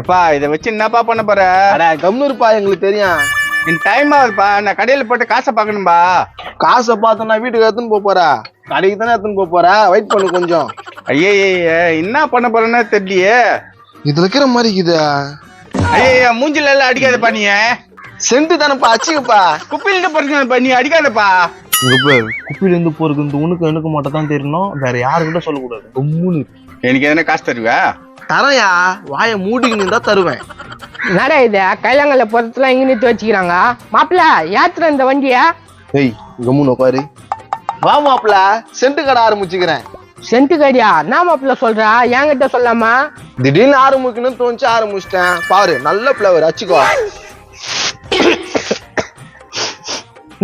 அப்பா இதை வச்சு என்னப்பா பண்ண போற? கம்னூர்ப்பா, எங்களுக்கு தெரியும். என் டைம் ஆகுதுப்பா, நான் கடையில போட்டு காசை பாக்கணும்பா. காசை பார்த்தோன்னா வீட்டுக்கு எடுத்துன்னு போற, கடைக்கு தானே எடுத்துன்னு போற. வெயிட் பண்ணு கொஞ்சம். ஐயே என்ன பண்ண போறேன்னு தெரியலையே. இதுல இருக்கிற மாதிரி இது. ஐயா மூஞ்சில எல்லாம் அடிக்காதப்பா. நீ சென்ட் தானப்பா, அச்சுக்கப்பா. குப்பிலிட்டு போறீங்கப்பா, நீ அடிக்காதப்பா. இங்க பேர் குப்பில இருந்து போறது இந்த உனக்கு எனக்கு மட்டும் தான் தெரியணும், வேற யாருக்கிட்ட சொல்லக்கூடாது. ரொம்ப எனக்கு எதனா காசு தருவா? தரையா, வாய மூடிக்கின்னு தான் தருவேன். நட இது கைலாங்கல்ல பொறுத்துலாம் இங்க நிறுத்தி வச்சுக்கிறாங்க. மாப்பிள்ள யாத்திரை இந்த வண்டியா? ஏய் கம்முன்னு உட்காரு. வா மாப்பிள்ள, சென்ட் கடை ஆரம்பிச்சுக்கிறேன். சென்ட் கடியா? நான் மாப்பிள்ள சொல்றா, என்கிட்ட சொல்லாமா? திடீர்னு ஆரம்பிக்கணும்னு தோணுச்சு, ஆரம்பிச்சிட்டேன். பாரு, நல்ல பிளவர், அச்சுக்கோ.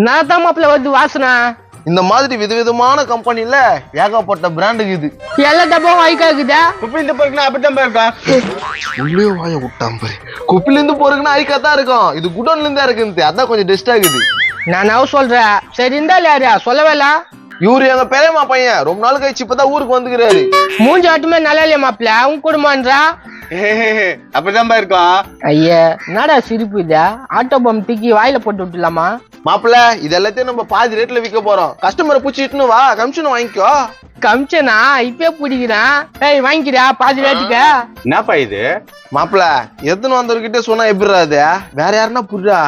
நான் தான் மாப்பிள்ள வருது வாசனா. இந்த மாதிரி விதவிதமான கம்பெனில ஏகப்பட்ட பிராண்டுக்கு இது. எல்லா டப்பாவும் ஐக்காக்குதா? குப்பிலிட்டு போறீங்கன்னா அப்படித்தான் இருக்கா. உள்ளே வாய விட்டான் பாரு. குப்பில இருந்து போறதுக்குன்னா ஐக்காத்தான் இருக்கும். இது குடோன்ல இருந்தா இருக்குது, அதான் கொஞ்சம் டெஸ்ட் ஆகுது. நான் சொல்றேன். சரி இருந்தாலும் யாரா சொல்லவேல? இவரு எங்க பெரியம்மா பையன், ரொம்ப நாள் கழிச்சு இப்பதான் ஊருக்கு வந்துக்கிறாரு. மூஞ்சி ஆட்டுமே நல்லா இல்லையா மாப்பிள்ள? உன் குடும்பம்ன்றா அப்படிதான் இருக்கும். ஐயா என்னடா சிரிப்பு இத? ஆட்டோ பம் தூக்கி வாயில போட்டு விட்டுலாமா? மாப்பிள்ள, இது எல்லாத்தையும் நம்ம பாதி ரேட்ல விற்க போறோம். கஸ்டமரை பூச்சிட்டுன்னு வா, கமிஷன் வாங்கிக்கோ. கமிஷனா இப்பயே பிடிக்கிறான். ஏய் வாங்கிக்கிறா பாதி ரேட்டுக்கு. என்னப்பா இது? மாப்பிள்ள, எத்தனை வந்தவர்கிட்ட சொன்னா எப்படிடா அது? வேற யாருன்னா புரியா?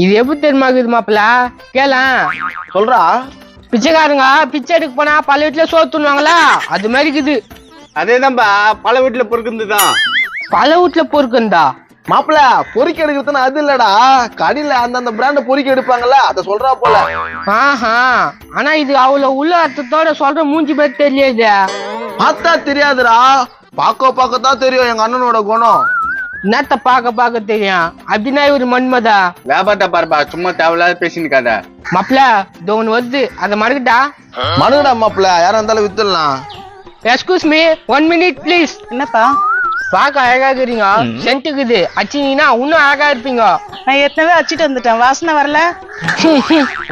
இது எப்படி தெரியுமா இருக்குது மாப்பிள்ள? கேளேன் சொல்றா. பிச்சைக்காரங்க பிச்சை எடுக்க போனா பல வீட்டுல சோறு துண்ணுவாங்களா, அது மாதிரி இருக்குது. அதேதான்பா, பல வீட்டுல பொறுக்குந்துதான். பல வீட்டுல பொறுக்குந்தா? மாப்பிள்ள, பொறிக்க எடுக்கிறதுன்னு அது இல்லடா, கடையில அந்தந்த பிராண்ட பொறிக்க எடுப்பாங்கல்ல, அத சொல்றா போல. ஆஹா, ஆனா இது அவ்வளவு உள்ள அர்த்தத்தோட சொல்ற மூஞ்சி பேர் தெரியல. பார்த்தா தெரியாதுடா, பார்க்கத்தான் தெரியும் எங்க அண்ணனோட குணம். என்னத்த பார்க்க தெரியும்? அப்படின்னா இவரு மன்மதா. வியாபாரத்தை பாருப்பா, சும்மா தேவையில்லாத பேசினுக்காத. மாப்பிள்ள தோன் வருது, அத மறக்கட்டா? மனுடா மாப்பிள்ள, யாரா இருந்தாலும் வித்துடலாம். Excuse me, 1 minute please. என்னப்பா? பாக்க அழகா இருக்கிறீங்க, சென்ட்டுக்குது அச்சிங்கன்னா இன்னும் அழகா இருப்பீங்க. நான் ஏற்கனவே வச்சுட்டு வந்துட்டேன், வாசனை வரல.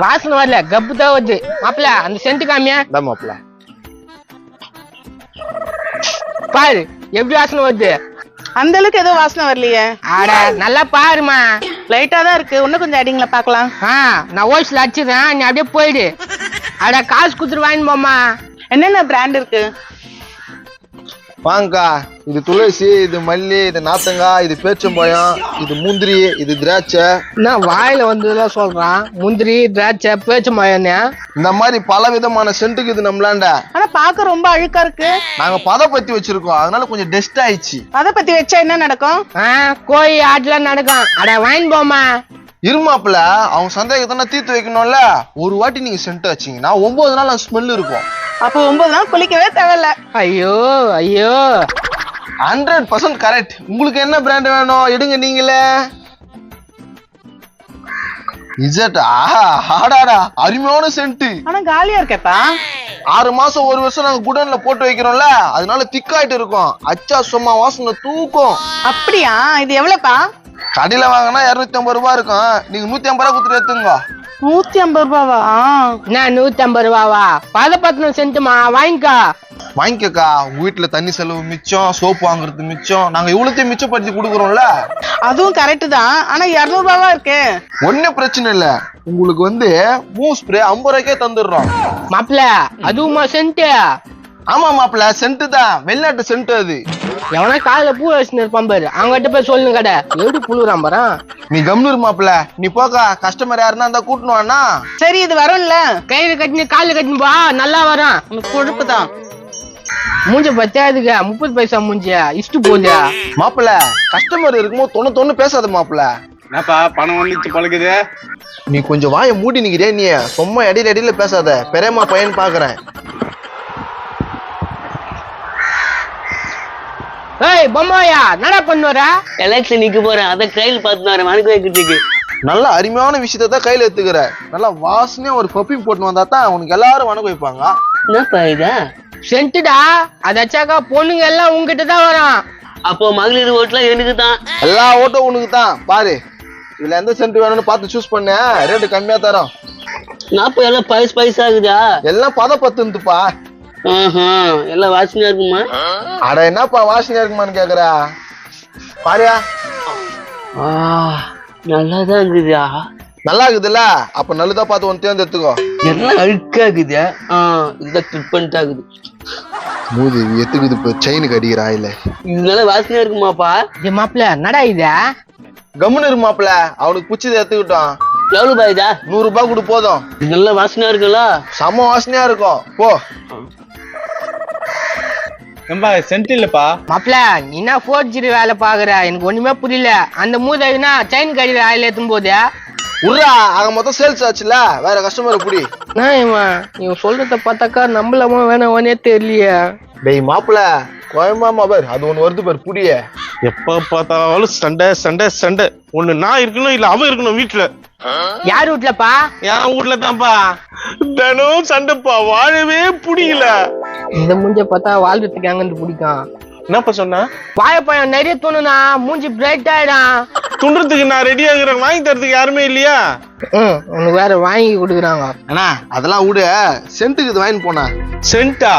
வாசனை வரல, கப்பு தான் வருது. மாப்பிள்ள அந்த சென்ட் காமியா. மாப்பிள்ள பாரு எப்படி வாசனை வருது. அந்த அளவுக்கு ஏதோ வாசனை வரலையே. ஆட நல்லா பாருமா. லைட்டா தான் இருக்கு, இன்னும் கொஞ்சம் அடிங்களா பாக்கலாம். நான் ஹோல்சேல் அடிச்சிடுறேன், நீ அப்படியே போயிடு. அட காசு குடுத்துட்டு வாங்கி போமா. என்னென்ன பிராண்ட் இருக்கு? வாங்கக்கா, இது துளசி, இது மல்லி, இது நாத்தங்காய், இது பேச்சம்பழம், இது முந்திரி, இது திராட்சை. நான் வாயில வந்ததெல்லாம் சொல்றான். முந்திரி திராட்சை பேச்சம்பழம். இந்த மாதிரி பல விதமான சென்ட்டுக்கு இது நம்மளாண்ட. ஆனா பாக்க ரொம்ப அழுக்கா இருக்கு. நாங்க பதப்பத்தி வச்சிருக்கோம், அதனால கொஞ்சம் டெஸ்ட் ஆயிடுச்சு. அதை பத்தி வச்சா என்ன நடக்கும்? கோழி ஆட்டுலாம் நடக்கும். அட வாங்கி போமா. இருமாப்புல, அவங்க சந்தேகத்தானே தீர்த்து வைக்கணும்ல. ஒரு வாட்டி நீங்க சென்ட் வச்சீங்கன்னா 9 நாள் ஸ்மெல் இருக்கும். அப்போ 9 நாள் குளிக்கவே தேவையில்ல. ஐயோ 100% கரெக்ட். உங்களுக்கு என்ன பிராண்ட் வேணும் எடுங்க நீங்களே. ஆடாடா, அருமையான சென்ட். ஆனா காலியா இருக்கேப்பா. 6 மாசம் 1 வருஷம் நாங்க குடோன்ல போட்டு வைக்கிறோம்ல, அதனால திக்காயிட்டு இருக்கும். அச்சா சும்மா வாசனை தூக்கும். அப்படியா? இது எவ்வளவுப்பா? கடையில வாங்கினா 250 ரூபாய் இருக்கும், நீங்க 150 ரூபாய் கொடுத்துட்டு எடுத்துங்க. 150 ரூபாவா? நான் 150 ரூபாவா? பதப்பத்தினம் சென்ட்டுமா, வாங்கிக்கா. வாங்கிக்கா, உங்க வீட்டுல தண்ணி செலவு மிச்சம், சோப்பு வாங்குறது மிச்சம், நாங்க இவ்வளத்தையும் மிச்சப்படுத்தி கொடுக்குறோம்ல. அதுவும் கரெக்ட் தான், ஆனா 200 ரூபாவா இருக்கு. ஒன்னும் பிரச்சனை இல்ல, உங்களுக்கு மூவ் ஸ்ப்ரே 50 ரூபாய்க்கே தந்துடுறோம். மாப்பிள்ள அதுவுமா சென்ட்? ஆமா மாப்பிள்ள, சென்ட் தான், வெளிநாட்டு சென்ட் அது. எவனா காலைல பூ வச்சுன்னு இருப்பான் பாரு, அவங்ககிட்ட போய் சொல்லுங்க கடை எப்படி புழுறான் பாரு. நீ கம்னூர் மாப்பிள்ள, நீ போக்கா. கஸ்டமர் யாருன்னா இருந்தா கூட்டணும் வாண்ணா. சரி இது வரும்ல? கையில கட்டினு காலில் கட்டினு பா, நல்லா வரும். உனக்கு கொழுப்பு தான். மூஞ்ச பத்தாதுங்க, 30 பைசா மூஞ்ச இஷ்டு போலியா? மாப்பிள்ள, கஸ்டமர் இருக்கும்போது தொண்ணு பேசாத மாப்பிள்ள. என்னப்பா பணம் வந்துச்சு பழகுது? நீ கொஞ்சம் வாய மூடி நிக்கிறியா? நீ சும்மா இடையில பேசாத, பெரியம்மா பையன் பாக்குறேன். ஏய் பொம்மாயா, என்னடா பண்ணுவற? எலெக்ஷன் நிக்க போறேன், அத கையில் பார்த்து வரேன் வணக்கம் வைக்கிறதுக்கு. நல்ல அருமையான விஷயத்த தான் கையில எடுத்துக்கிற. நல்லா வாசனையா ஒரு பர்ஃபியூம் போட்டு வந்தா தான் உனக்கு எல்லாரும் வணக்கம் வைப்பாங்க. என்னப்பா இதா? சென்ட்டுடா, அதாச்சாக்கா பொண்ணுங்க எல்லாம் உங்ககிட்ட தான் வரும். அப்போ மகளிர் ஓட்டுலாம் எனக்கு தான். எல்லா ஓட்டும் உனக்கு தான். பாரு, இதுல எந்த சென்ட் வேணும்னு பார்த்து சூஸ் பண்ண, ரேட்டு கம்மியா தரோம். நாப்ப எல்லாம் பைஸ் ஆகுதா? எல்லாம் பதப்பத்துப்பா. எல்லாம் வாசனையா இருக்குமா? அட என்னப்பா வாசனையா இருக்குமான்னு கேக்குறா? பாரியா நல்லாதான் இருக்குதா. நல்லா இருக்குதுல்ல, அப்ப நல்லதா பார்த்து ஒன்று தேர்ந்தெடுத்துக்கோ. எல்லாம் அழுக்கா இருக்குது. இதுதான் ட்ரிப்பன்ட்டா இருக்குது. மூது எத்துக்குது இப்போ செயினுக்கு அடிக்கிற ஆயில. இதனால வாசனையா இருக்குமாப்பா. மாப்பிள்ள நடா இத கம்முன்னு இரு மாப்பிள்ள, அவனுக்கு பிடிச்சதை எடுத்துக்கிட்டோம். எவ்வளவு பாயுதா? 100 ரூபாய் கொடு போதும். இது நல்ல வாசனையா இருக்குல்ல? செம வாசனையா இருக்கும். போ. ஏம்பா சென்ட் இல்லப்பா. மாப்பிள்ள நீ என்ன ஃபோர்ஜரி வேலை பாக்குற? எனக்கு ஒண்ணுமே புரியல. அந்த மூதவினா செயின் கடிக்கிற ஆயில ஏத்தும் போது உர்ரா, அங்க மொத்தம் சேல்ஸ் ஆச்சுல, வேற கஸ்டமர் புடி. இவன் சொல்றத பார்த்தாக்கா நம்மளமா வேணானே தெரியலையே. டேய் மாப்பிள்ள, கோயம்பாமா பார், அது ஒண்ணு வருது பார், புடிய. எப்ப பார்த்தாலும் சண்டை சண்டை சண்டை. ஒண்ணு நான் இருக்கணும் இல்ல அவன் இருக்கணும் வீட்டுல. யார் வீட்லப்பா? என் வீட்டுல தான்ப்பா. தினம் சண்டைப்பா, வாழவே பிடிக்கல. இந்த மூஞ்ச பார்த்தா வாழ்றதுக்கு எங்கிருந்து பிடிக்கும்? என்னப்பா சொன்ன? வாழைப்பழம் நிறைய தோணுனா மூஞ்சி பிரைட் ஆயிடும். துண்டுறதுக்கு நான் ரெடியா இருக்கிறேன், வாங்கி தரதுக்கு யாருமே இல்லையா? உனக்கு வேற வாங்கி கொடுக்குறாங்க. அண்ணா அதெல்லாம் விடு, சென்ட்டுக்கு இது வாங்கி போனா. சென்ட்டா?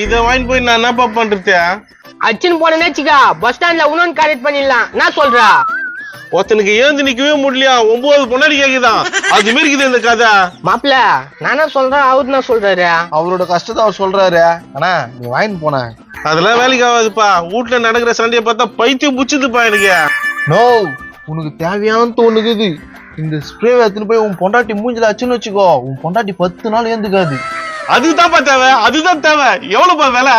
இத வாங்கி போய் நான் என்னப்பா பண்றது? அச்சின்னு போனேச்சுக்கா பஸ் ஸ்டாண்ட்ல இன்னொன்னு கரெக்ட் பண்ணிடலாம். என்ன சொல்றா? ஒருத்தனுக்கு ஏந்து நிக்கவே முடியலையா, 9 பொண்ணாடி கேக்குதான். அது மாரி இருக்குது இந்த கதை. மாப்பிள்ள நானா சொல்றேன், அவரு என்ன சொல்றாரு? அவரோட கஷ்டத்தை அவர் சொல்றாரு. அண்ணா நீ வாங்கி போன. அதெல்லாம் வேலைக்கு ஆகாதுப்பா. வீட்டுல நடக்கிற சண்டையை பார்த்தா பைத்தியம் புடிச்சுதுப்பா எனக்கு. நோ, உனக்கு தேவையான தோணுக்குது. இந்த ஸ்ப்ரே எடுத்துன்னு போய் உன் பொண்டாட்டி மூஞ்சில அச்சுன்னு வச்சுக்கோ, உன் பொண்டாட்டி 10 நாள் ஏந்துக்காது. அதுதான்ப்பா தேவை, அதுதான் தேவை. எவ்வளவுப்பா விலை?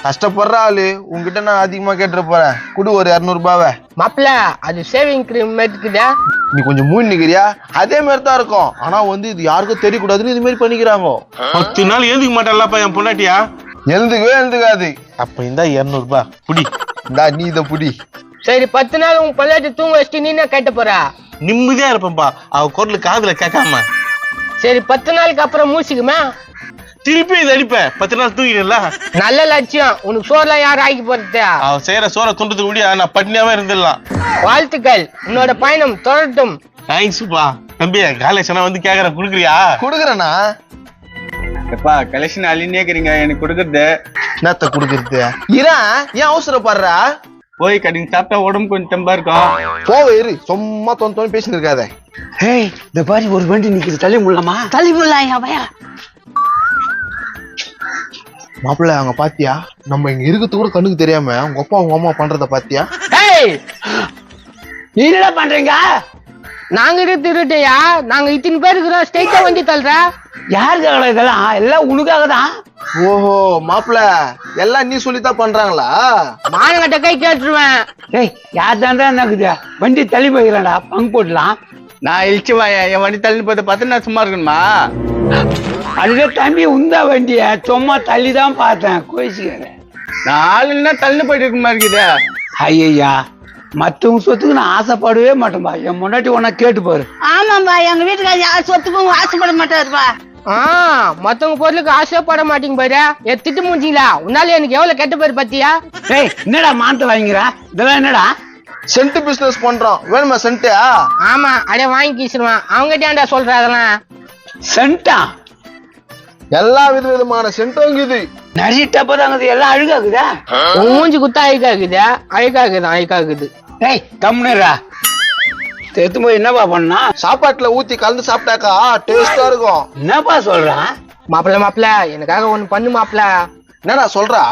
கஷ்டப்படுற ஆளு உங்ககிட்ட நான் அதிகமா கேட்டுற போறேன். குடு ஒரு 200 ரூபாவை. மாப்பிள்ள அது சேவிங் கிரீம் இருக்குதா? நீ கொஞ்சம் மூணு நிக்கிறியா? அதே மாதிரி தான் இருக்கும். ஆனா இது யாருக்கும் தெரியக்கூடாதுன்னு இது மாதிரி பண்ணிக்கிறாங்க. 10 நாள் ஏந்துக்க மாட்டான்லப்பா என் பொண்டாட்டியா. எழுந்துக்காது. அப்ப இந்த 200 ரூபாய் புடி. இந்தா நீ இத புடி. சரி 10 நாள் உன் பொண்டாட்டி தூங்க வச்சுட்டு நீ என்ன கேட்ட போற? நிம்மதியா இருப்பேன்பா, அவ குரல் காதுல கேட்காம. சரி 10 நாளுக்கு அப்புறம் மூசிக்குமா? திருப்பி இது அடிப்பேன். 10 நாள் தூங்கிடல. நல்ல லட்சியம். உனக்கு சோறுலாம் யாரும் ஆக்கி போறது? அவ செய்யற சோற துண்டத்துக்கு முடியா நான் பட்னியாவே இருந்துடலாம். வாழ்த்துக்கள், உன்னோட பயணம் தொடரட்டும். தேங்க்ஸ்ப்பா. தம்பி காலேஜ் வந்து கேக்குற குடுக்குறியா? குடுக்குறேண்ணா. எப்பா கலெக்ஷன் அள்ளினே இருக்கிறீங்க, எனக்கு கொடுக்கறது. என்னத்த குடுக்கறது? ஏன் அவசரப்படுற? போய் கடிங்க சாப்பிட்டா உடம்பு கொஞ்சம் தெம்பா இருக்கும். போவேரு, சும்மா தோன்னு பேசிட்டு இருக்காத. ஏய் இந்த பாரி ஒரு வண்டி நிக்குது, தள்ளி முள்ளமா? தள்ளி முள்ளாயா பையா? மாப்பிள்ள அங்க பாத்தியா? நம்ம இங்க இருக்கிறது கூட கண்ணுக்கு தெரியாம உங்க அப்பா உங்க அம்மா பண்றத பாத்தியா? ஏய் நீ என்ன பண்றீங்க? நாங்க திருட்டையா? நாங்க இத்தனை பேர் இருக்கிறோம், ஸ்ட்ரைட்டா வண்டி தள்ளுற. யாருக்காக இதெல்லாம்? எல்லாம் உனக்காக தான். ஓஹோ மாப்பிள்ள, எல்லாம் நீ சொல்லித்தான் பண்றாங்களா? மானங்கட்ட கை கேட்டுருவேன். ஏய் யார் தாண்டா என்னக்குது? வண்டி தள்ளி போயிடலாம்டா, பங்கு போடலாம். நான் இழிச்சு வாய, என் வண்டி தள்ளி போய் 10 நாள் சும்மா இருக்கணுமா? அதுவே தம்பி உந்தா வண்டிய சும்மா தள்ளி தான் பார்த்தேன். கோயிச்சுக்கிறேன். நான் ஆளுன்னா தள்ளி போயிட்டு இருக்க மாதிரி இருக்குது. ஐயா மத்தவங்க சொத்துக்கு நான் ஆசைப்படவே மாட்டேன்பா. என் முன்னாடி உன்ன கேட்டு பாரு. ஆமாம்பா, எங்க வீட்டுக்கார யார் சொத்துக்கும் ஆசைப்பட மாட்டாருப்பா. மத்தவங்க பொருளுக்கு ஆசைப்பட மாட்டீங்க பாரு. திட்டு முடிஞ்சீங்களா? உன்னால எனக்கு எவ்வளவு கெட்ட பேர் பத்தியா? ஏய் என்னடா மானத்தை வாங்கிற? இதெல்லாம் என்னடா? சென்ட் பிசினஸ் பண்றோம், வேணுமா சென்ட்? ஆமா அடைய வாங்கி கீசிடுவான். அவங்க ஏன்டா சொல்ற அதெல்லாம்? சென்ட்டா? எல்லா விதமான சென்ட்டும் இது. நிறைய டப்பதாங்க, எல்லாம் அழுகாக்குதா? உன் மூஞ்சி குத்தா அழுக்காக்குது. அழுக்காக்குது. ஏய் கம்முனுடா. எடுத்து போய் என்னப்பா பண்ணா? சாப்பாட்டுல ஊத்தி கலந்து சாப்பிட்டாக்கா டேஸ்டா இருக்கும். என்னப்பா சொல்றான்? மாப்பிள்ள எனக்காக ஒண்ணு பண்ணு மாப்பிள்ள. என்னடா சொல்றா?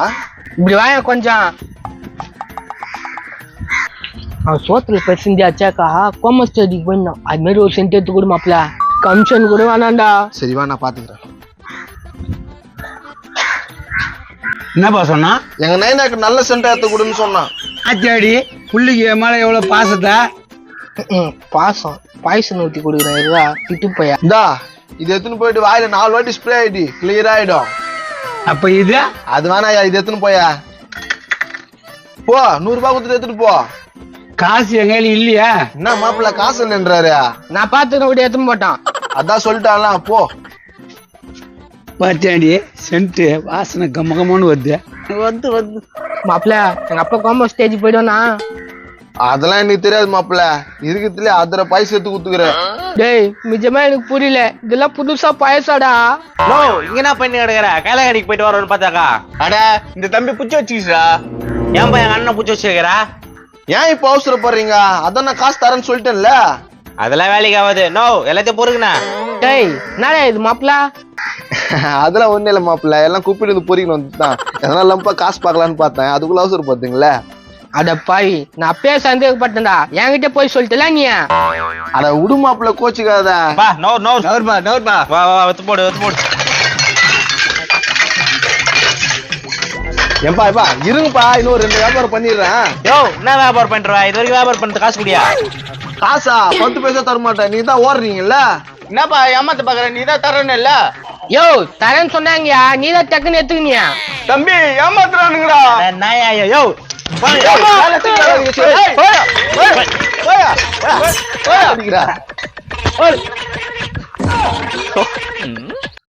இப்படி வாய கொஞ்சம். அவன் சோத்துல பெருசு அச்சாக்கா கோம ஸ்டடிக்கு போயிருந்தான். அது மாதிரி ஒரு சென்ட் எடுத்து கூட மாப்பிள்ள. கமிஷன் கூட வேணாண்டா. சரி வா, நான் பாத்துக்கிறேன். என்னப்பா சொன்னா? எங்க நைனாக்கு நல்ல சென்ட் எடுத்து கொடுன்னு சொன்னான். ஆச்சாடி புள்ளிக்கு மேல எவ்வளவு பாசத்தை? பாசம் பாய்சன் ஊத்தி கொடுக்குறேன். திட்டு போயா இந்தா இது எடுத்துன்னு போயிட்டு வாயில 4 வாட்டி ஸ்ப்ரே ஆயிடு, கிளியர் ஆயிடும். அப்ப இது அது வேணாயா, இது எடுத்துன்னு போயா. போ 100 ரூபாய் கொடுத்துட்டு எடுத்துட்டு போ. காசு எங்க இல்லையா? என்ன மாப்பிள்ள காசு இல்லைன்றாரு? நான் பாத்துக்கிறேன், கூட எடுத்துன்னு போட்டான். அதான் சொல்லிட்டான்ல, போ. பாத்தியாடி சென்ட் வாசனை கம்மகமானு வருது. வந்து மாப்பிள்ள எங்க அப்பா கோம ஸ்டேஜ் போயிடுவானா? அதெல்லாம் எனக்கு தெரியாது மாப்பிள்ள. இருக்கிறதுல அதர பைசா எடுத்து குத்துக்கிறேன். டேய் நிஜமா எனக்கு புரியல, இதெல்லாம் புதுசா பாயசாடா. இங்க என்ன பண்ணி கிடக்குற? கைலாங்கடிக்கு போயிட்டு வரோம்னு பார்த்தாக்கா, அட இந்த தம்பி புச்சு வச்சுக்கிச்சா? ஏன்பா எங்க அண்ணன் பூச்சி வச்சிருக்கிறா? ஏன் இப்ப அவசரப்படுறீங்க? அதான் நான் காசு தரேன்னு சொல்லிட்டேன்ல. அதெல்லாம் வேலைக்கு ஆகாது. நோ எல்லாத்தையும் பொறுக்குண்ணா. டேய் என்னடா இது மாப்பிள? அதெல்லாம் ஒண்ணு இல்ல மாப்பிள்ள, எல்லாம் கூப்பிட்டு வந்து பொறிக்கணும் வந்துதான். எதனா லம்பா காசு பார்க்கலான்னு பார்த்தேன், அதுக்குள்ள அவசரப்படுத்துங்களே. அட பாவி, நான் அப்பயே சந்தேகப்பட்டேன்டா. என்கிட்ட போய் சொல்லிட்டல நீ. அட விடு மாப்பிள்ள, கோச்சுக்காத. பா நோ நோ நவர்பா நவர்பா. வா வா வெத்து போடு வெத்து போடு. ஏன்பா எப்பா இருங்கப்பா, இன்னும் 2 வியாபாரம் பண்ணிடுறேன். யோ என்ன வியாபாரம் பண்ற? இது வரைக்கும் வியாபாரம் பண்ணிட்டு காசு குடியா? காசா 10 பைசா தர மாட்டேன், நீ தான் ஓடுறீங்கல்ல. என்னப்பா ஏமாத்த பாக்குற? நீ தான் தரணும் இல்ல? யோ தரேன்னு சொன்னாங்கயா, நீ தான் டக்குன்னு எடுத்துக்கினியா? தம்பி ஏமாத்துறானுங்கடா. நாயா யோ அடிக்கிறா.